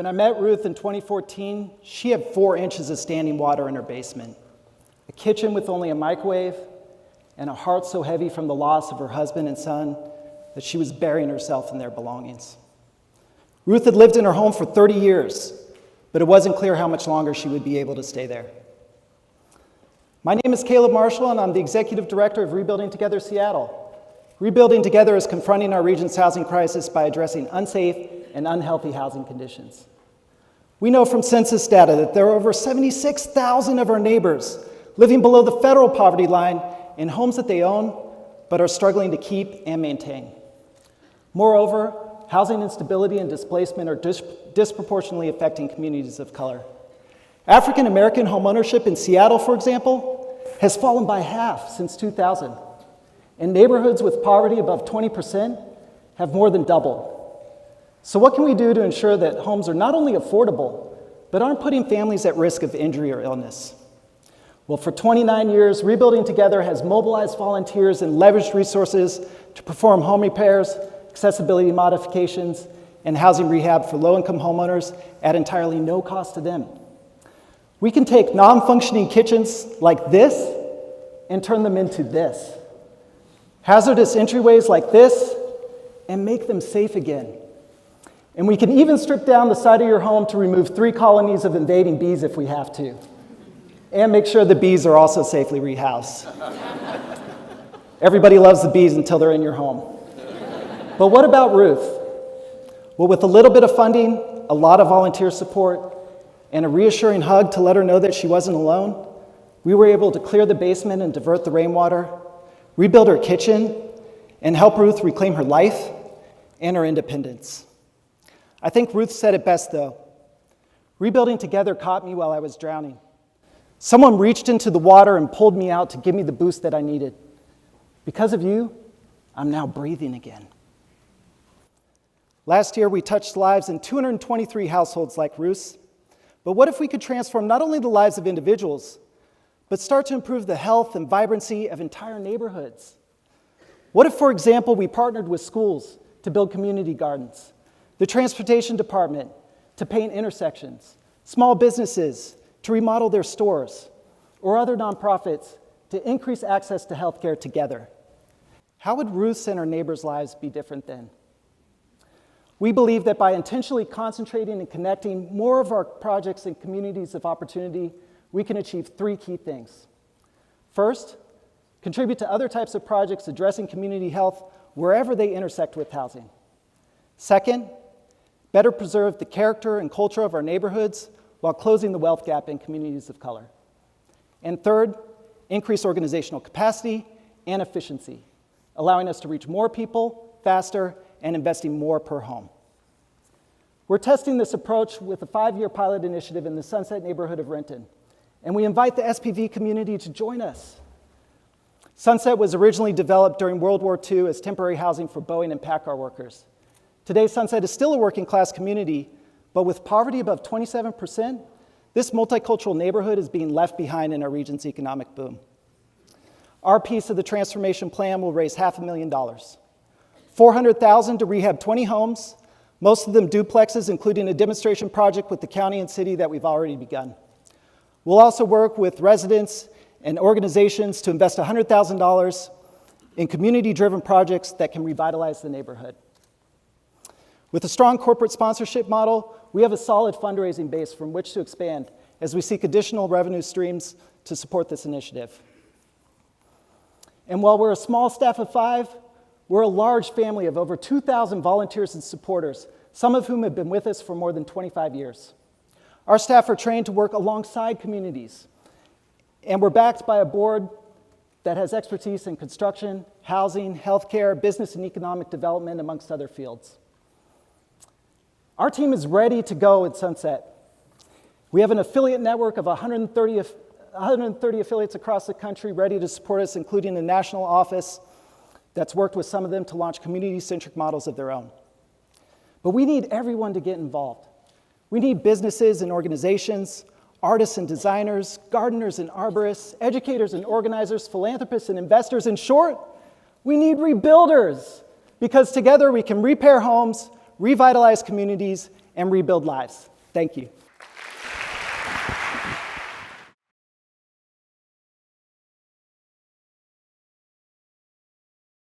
When I met Ruth in 2014, she had 4 inches of standing water in her basement, a kitchen with only a microwave, and a heart so heavy from the loss of her husband and son that she was burying herself in their belongings. Ruth had lived in her home for 30 years, but it wasn't clear how much longer she would be able to stay there. My name is Caleb Marshall, and I'm the Executive Director of Rebuilding Together Seattle. Rebuilding Together is confronting our region's housing crisis by addressing unsafe and unhealthy housing conditions. We know from census data that there are over 76,000 of our neighbors living below the federal poverty line in homes that they own but are struggling to keep and maintain. Moreover, housing instability and displacement are disproportionately affecting communities of color. African American homeownership in Seattle, for example, has fallen by half since 2000, and neighborhoods with poverty above 20% have more than doubled. So what can we do to ensure that homes are not only affordable, but aren't putting families at risk of injury or illness? Well, for 29 years, Rebuilding Together has mobilized volunteers and leveraged resources to perform home repairs, accessibility modifications, and housing rehab for low-income homeowners at entirely no cost to them. We can take non-functioning kitchens like this and turn them into this. Hazardous entryways like this and make them safe again. And we can even strip down the side of your home to remove 3 colonies of invading bees if we have to. And make sure the bees are also safely rehoused. Everybody loves the bees until they're in your home. But what about Ruth? Well, with a little bit of funding, a lot of volunteer support, and a reassuring hug to let her know that she wasn't alone, we were able to clear the basement and divert the rainwater, rebuild her kitchen, and help Ruth reclaim her life and her independence. I think Ruth said it best, though. Rebuilding Together caught me while I was drowning. Someone reached into the water and pulled me out to give me the boost that I needed. Because of you, I'm now breathing again. Last year, we touched lives in 223 households like Ruth's. But what if we could transform not only the lives of individuals, but start to improve the health and vibrancy of entire neighborhoods? What if, for example, we partnered with schools to build community gardens, the transportation department to paint intersections, small businesses to remodel their stores, or other nonprofits to increase access to healthcare together? How would Ruth's and her neighbors' lives be different then? We believe that by intentionally concentrating and connecting more of our projects in communities of opportunity, we can achieve 3 key things. First, contribute to other types of projects addressing community health wherever they intersect with housing. Second, better preserve the character and culture of our neighborhoods while closing the wealth gap in communities of color. And third, increase organizational capacity and efficiency, allowing us to reach more people faster and investing more per home. We're testing this approach with a 5-year pilot initiative in the Sunset neighborhood of Renton, and we invite the SPV community to join us. Sunset was originally developed during World War II as temporary housing for Boeing and Packard workers. Today, Sunset is still a working-class community, but with poverty above 27%, this multicultural neighborhood is being left behind in our region's economic boom. Our piece of the transformation plan will raise $500,000. $400,000 to rehab 20 homes, most of them duplexes, including a demonstration project with the county and city that we've already begun. We'll also work with residents and organizations to invest $100,000 in community-driven projects that can revitalize the neighborhood. With a strong corporate sponsorship model, we have a solid fundraising base from which to expand as we seek additional revenue streams to support this initiative. And while we're a small staff of 5, we're a large family of over 2,000 volunteers and supporters, some of whom have been with us for more than 25 years. Our staff are trained to work alongside communities, and we're backed by a board that has expertise in construction, housing, healthcare, business and economic development, amongst other fields. Our team is ready to go at Sunset. We have an affiliate network of 130 affiliates across the country ready to support us, including a national office that's worked with some of them to launch community-centric models of their own. But we need everyone to get involved. We need businesses and organizations, artists and designers, gardeners and arborists, educators and organizers, philanthropists and investors. In short, we need rebuilders, because together we can repair homes, revitalize communities, and rebuild lives. Thank you.